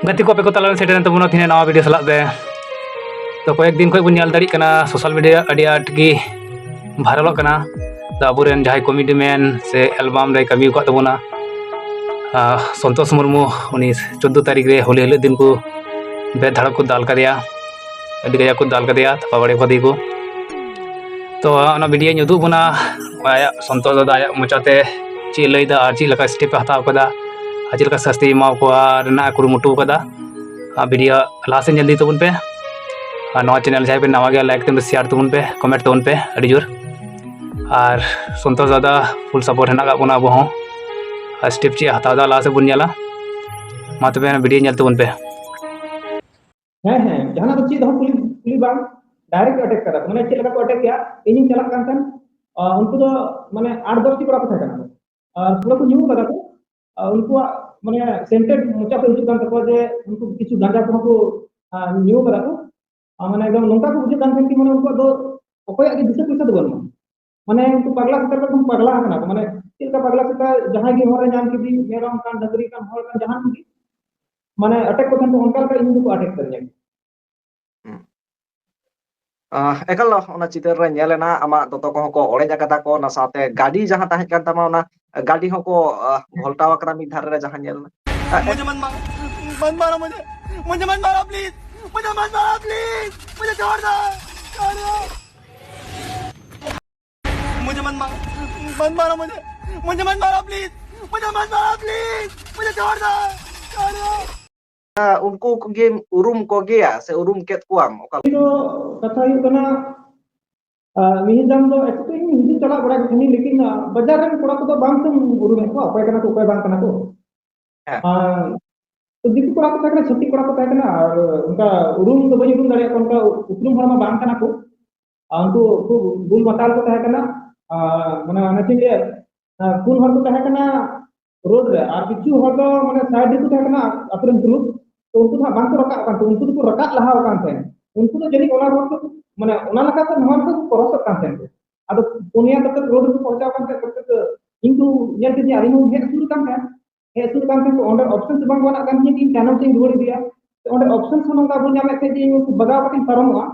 गति को पे को तलान सेटन तबुना थिने नवा वीडियो सलाब दे तो कয়েক दिन खय बुन ᱧᱮᱞ दाड़ी कना सोशल मीडिया अडी आट गी भाइरल कना तो अबुरेन जहाय कॉमेडी मैन से एल्बम रे कमी को तबुना संतोष मुर्मू उनी 14 तारीख रे होली हिल दिन को बेधड़क को दाल का दिया अडी गया को दाल का दिया थपाबड़े फदी को तो ना वीडियो नुदु बुना आया संतोष दादा आया मुचाते ची लैदा आर ची लका स्टेप हताव कदा आजी लका शास्ति माव को रना कुरुमुटु कदा वीडियो लास्ट जल्दी दी तबुन पे नवा चैनल जाए पे नवा गया लाइक तुम शेयर तबुन पे कमेंट तबुन पे अड़ी जोर और संतोष दादा फुल सपोर्ट है ना बुना अब हूँ स्टेप ची हताव दा लास्ट बुन नेला मा तबे वीडियो नेल तबुन पे जहां तो चीज हम पुलिस बांग डायरेक्ट अटैक करा माने चेक लगा को अटैक किया इन चला कान थान उनको तो माने 8-10 टी कोड़ा को था और पूरा को न्यू करा तो उनको माने सेंटेड मोचा पे उठु कान तको जे उनको किछु गांजा को न्यू करा तो माने एकदम नोंका को बुझे कान थान कि माने उनको दो ओकोय के दिशा पैसा दो माने उनको पगला सतर को पगला हना माने चेक का पगला सतर जहां की होरे जान की दी मेरम कान डगरी कान होर कान जहां की माने अटैक को थान तो उनका का इन को अटैक कर जाए एकल चितर रे नेलेना आमा ततो को ओड़े जाकता को ना साथे गाड़ी जहां ताहे कान तमा ना गाड़ी हो को भोल्टाव करा मी धार रे जहां नेलना मुझे मत मारो मुझे मत मारो प्लीज मुझे छोड़ दो मुझे मत मारो मुझे मत मारो प्लीज मुझे छोड़ दो उनको गेम उरुम को गया से उरुम केत कुआम ओका तो कथा यू कना मिहिदाम दो एतो इन हिंदी चला बड़ा खनी लेकिन बाजार रे कोड़ा को तो बांग तुम उरुम को अपाय कना को अपाय बांग कना को तो दिकु कोड़ा को तकना छत्ती कोड़ा को तकना और उनका उरुम तो बई उरुम दाड़े उनका उपरुम हरमा बांग कना को उनको को गुल मताल को तकना माने अनथि के कुल हर को तकना रोड रे और किछु हर तो माने साइड को तकना अपरम ग्रुप तो उनको ना बांग को रका कान तो उनको को रका लहा कान थे उनको तो जनी ओला रोड को माने ओना लका तो नहर को क्रॉस कान थे अब पुनिया तक रोड को पहुंचा कान थे तक किंतु ये कि आलिमु हे सुर कान थे तो अंडर ऑप्शन से बांग बना कान कि चैनल से रोड दिया तो अंडर ऑप्शन से नंगा बन जामे थे कि उनको बगा पकिन परमवा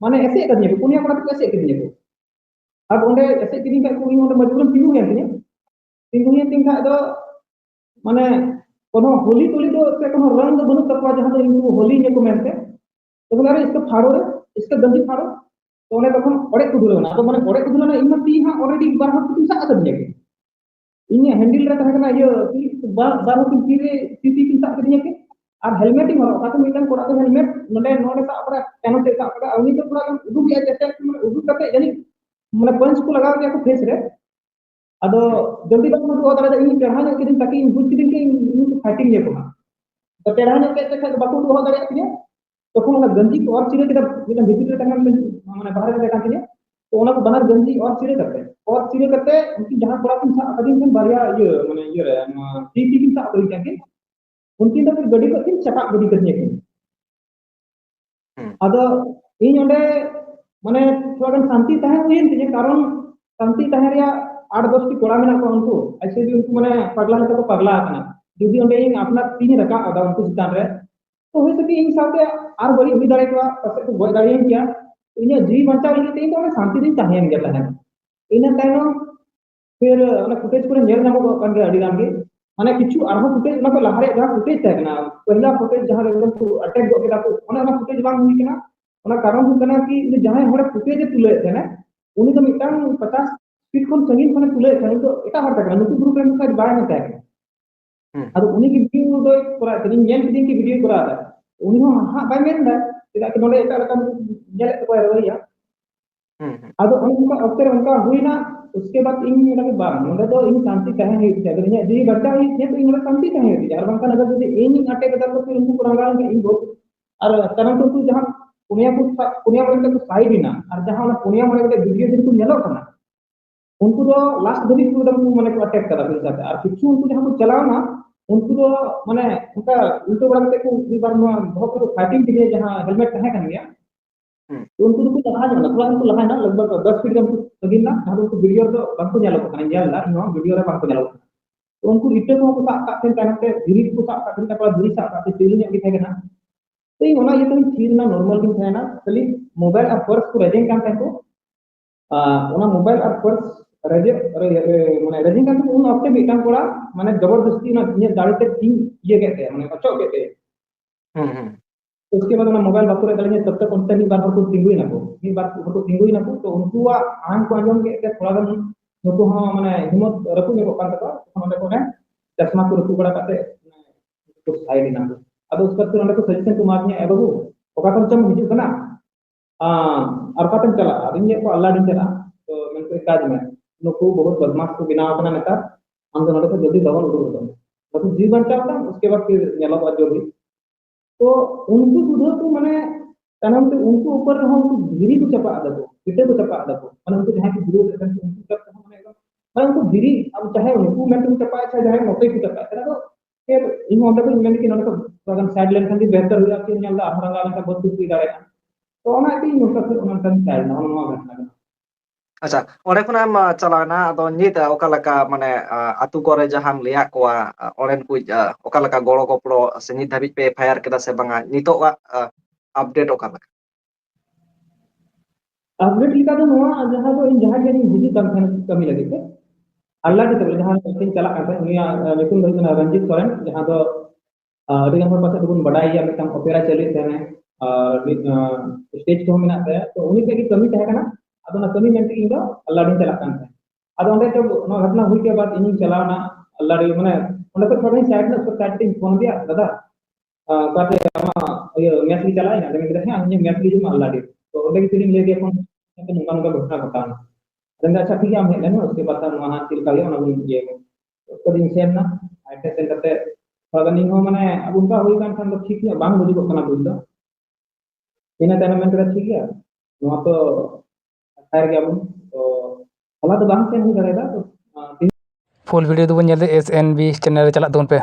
माने ऐसे करने को पुनिया को ऐसे करने को अब ओंडे ऐसे किनी का को ओंडे मजबूरन तिगु गया तिंग का दो माने कोनो होली टोली तो से कोनो रंग बनु तकवा जहां तो इनको होली ने को मेनते तो बोला इसको फाड़ो रे इसका गंदी फाड़ो तो उन्हें तखन ओड़े कुदुलो ना तो माने ओड़े कुदुलो ना इन ती हां ऑलरेडी बार हाथ तुम सा कर दिए इन हैंडल रे तहना ये बार हाथ ती रे ती सा कर दिए के और हेलमेट ही हरो का तो मिटन कोड़ा तो हेलमेट नोडे सा अपना कैनो से सा का उनी तो पूरा उडु गया जैसे माने उडु करते जानी माने पंच को लगा दिया को फेस रे अदो जल्दी बात मत हो दादा इन चढ़ा के दिन ताकि इन बुझ दिन के इन फाइटिंग ये को तो चढ़ा के से बाकू हो दादा के तो को ना गंजी को और चिरे के बिना भीतर रे तंगन माने बाहर के देखा के तो उना को बनर गंजी और चिरे करते उनकी जहां थोड़ा तुम अदीन में बारिया ये माने ये रे टी की सा करी के उनकी तो फिर गड़ी को तीन चटा गड़ी करनी है अदो इन ओंडे माने थोड़ा शांति ताहे हुईन जे कारण शांति ताहे रे 8-10 टी कोड़ा मेना को उनको ऐसे भी उनको माने पगला है तो पगला आना जुदी ओंडे इन अपना तीन रका अदा उनको चितान रे तो हो सके इन साथे आर बड़ी हुई दाड़े को पसे को गोय दाड़े किया इन जी बचा इन ते तो शांति दिन ताहेन गया ताहे इन ताइनो फिर ओना फुटेज को नेल नामो कान रे अडी गान के माने किछु आरो फुटेज ना को लहारे जहां फुटेज था ना पहला फुटेज जहां एकदम को अटैक गो केला को ओना फुटेज बांग हुई केना ओना कारण हु कना कि जहां होड़े फुटेज तुले थे ना उनी तो मिटान 50 फीट खन संगीन खने तुले थे तो एटा हर तक नुकु ग्रुप रे का बाय में था अदो उनी की वीडियो दो करा तीन जेन की वीडियो करा था उनी हो हां बाय में दा इदा कि नोडे एटा रकम जेले तो कोई रवैया अदो उनका अक्सर उनका हुई ना उसके बाद इन मेरा के बाद नोडे तो इन शांति कहे है अगर ये जी बच्चा ही ये तो इन शांति कहे है यार बंका अगर जदी इन अटैक कर तो फिर उनको रंगा के इन बहुत और कारण तो जहां पुनिया बन के साइड ही ना और जहां पुनिया मन के वीडियो दिन को नेलो करना उनको तो लास्ट धरी को एकदम माने को अटैक करा फिर साथे और किछु उनको जहां को चलाओ ना उनको तो माने उनका उल्टो बड़ा के को एक बार बहुत को फाइटिंग के लिए जहां हेलमेट कहे कन गया तो उनको तो लगा ना थोड़ा उनको लगा ना लगभग 10 फीट का उनको लगिन ना जहां उनको वीडियो तो बांको नेलो करना नेल ना नो वीडियो रे बांको नेलो तो उनको इटे को साब काटे तायनते धीरी को साब काटे तापर धीरी साब काटे चील ᱧᱚᱜ ᱜᱮ ᱛᱟᱦᱮᱸ ᱠᱟᱱᱟ तो ᱤᱧ ᱚᱱᱟ ᱤᱭᱟᱹ ᱛᱮᱧ ᱛᱷᱤᱨ ᱮᱱᱟ ᱱᱚᱨᱢᱟᱞ ᱜᱤᱧ ᱛᱟᱦᱮᱱᱟ ᱠᱷᱟᱹᱞᱤ ᱢᱳᱵᱟᱭᱤᱞ ᱟᱨ ᱯᱟᱨᱥ ᱠᱚ ᱨᱮᱡᱮᱧ ᱠᱟᱱ ᱛᱟᱦᱮᱸ ᱠᱚ ᱚᱱᱟ ᱢᱳᱵᱟᱭᱤल ᱟᱨ ᱯᱟᱨᱥ ᱨᱮᱡᱮ ᱢᱟᱱᱮ ᱨᱮᱡᱮᱧ ᱠᱟᱱ ᱛᱟᱦᱮᱸ ᱩᱱ ᱚᱠᱛᱮ ᱢᱤᱫᱴᱟᱝ ᱠᱚᱲᱟ ᱢᱟᱱᱮ ᱡᱚᱵᱚᱨᱫᱚᱥᱛᱤ ᱚᱱᱟ ᱤᱧᱟᱹᱜ ᱫᱟᱲᱮ ᱛᱮ ᱤᱧ ᱤᱭᱟᱹ ᱠᱮᱫ ᱛᱟᱭᱟ ᱢᱟᱱᱮ ᱚᱪᱚᱜ ᱠᱮᱫ ᱛᱟᱭᱟ उसके बाद मोबाइल बात करेंगे तब तक उनसे एक बार को तिंगुई ना को एक बार को तिंगुई ना को तो उनको आंग को आंजम के थोड़ा गान उनको माने हिम्मत रखू ने को कान तक उन्होंने को ने चश्मा को रखू बड़ा करते तो साइड ना को अब उसका फिर उन्होंने को सजेशन को मारने ए बाबू ओका तुम चम हिजू कना और का तुम चला अब ये को अल्लाह दिन चला तो मैं को काज में नुको बहुत बदमाश को बिना अपना नेता हम दोनों को जल्दी दवा उड़ दो तो जीवन चाहता उसके बाद फिर नेलो बात जो भी तो उनको सुधर को माने तनाम से उनको ऊपर हम धीरे को चपा आदा को इटे को चपा आदा को माने उनको जहां की विरोध है उनको तक माने माने उनको धीरे अब चाहे उनको मैं तुम चपा चाहे जहां नोटे को चपा है तो फिर इन ओंडे को मैंने कि नोटे को अगर साइड लेन खान दी बेहतर हो जाती है ᱧᱮᱞ दा हरंगा का बहुत कुछ दाड़े तो ona ti नोटा फिर ona kan साइड ना ona घटना अच्छा ओरे खुनाम चलाना अदो नित ओकालका माने आतु करे जहां लिया कोआ ओरेन कु ओकालका गोड़ो गोपड़ो से नित धाबि पे फायर केदा से बांगा नितो अपडेट ओकालका अपडेट लिखा तो नोआ जहां तो इन जहां के हिजू काम कमी लगे थे अल्लाह के तबले जहां दिन चला करते उनिया लेकिन भाई रंजीत सोरेन जहां तो अभी हम पास तो बड़ाई या मितम ओपेरा चली थे और स्टेज को मिना थे तो उन्हीं पे की कमी तहे कना अदो ना कमी मेंटे इन दो अल्लाह दिन चला करते अदो ओंडे तो नो घटना हुई के बाद इन चलाना अल्लाह दिन माने ओंडे तो थोड़ी साइड ना सब साइड फोन दिया दादा काते अमा ये मैच भी चलाए ना लेकिन देखा अन्य मैच भी जो अल्लाह दिन तो ओंडे की फीलिंग ले दिया फोन तो मुंगा मुंगा घटना घटाना dan अच्छा ठीक है हम लेने उसके बाद हम वहां तिल का ये ना ये उसको दिन से ना आईटे सेंटर करते अगर नहीं हो माने अब उनका हुई काम खान तो ठीक है बांग बुझी को करना बुझ दो इन ताने में तो ठीक है वहां तो खैर गया बुन तो हला तो बांग से नहीं करेगा तो फुल वीडियो दोबन एस एन बी चैनल रे चला दोन पे